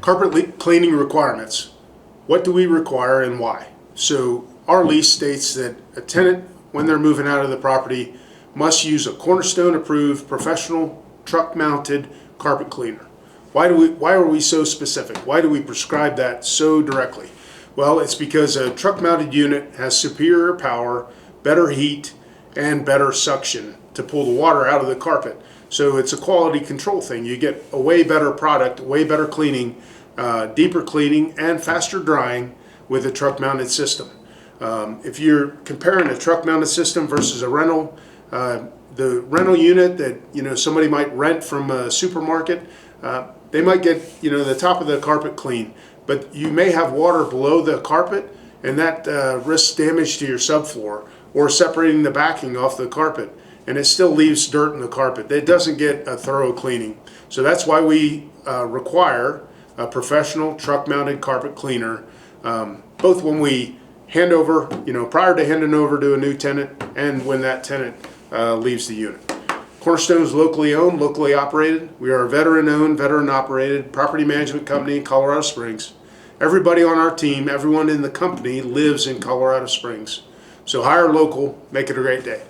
Cleaning requirements. What do we require and why? So our lease states that a tenant, when they're moving out of the property, must use a Cornerstone approved professional truck mounted carpet cleaner. Why are we so specific? Why do we prescribe that so directly? Well, it's because a truck mounted unit has superior power, better heat, and better suction to pull the water out of the carpet. So it's a quality control thing. You get a way better product, way better cleaning, deeper cleaning, and faster drying with a truck mounted system. If you're comparing a truck mounted system versus a rental, the rental unit that somebody might rent from a supermarket, they might get the top of the carpet clean, but you may have water below the carpet, and that risks damage to your subfloor or separating the backing off the carpet, and it still leaves dirt in the carpet. It doesn't get a thorough cleaning. So that's why we require a professional truck mounted carpet cleaner, both when we hand over, prior to handing over to a new tenant and when that tenant leaves the unit. Cornerstone is locally owned, locally operated. We are a veteran-owned, veteran-operated property management company in Colorado Springs. Everybody on our team, everyone in the company lives in Colorado Springs. So hire local, make it a great day.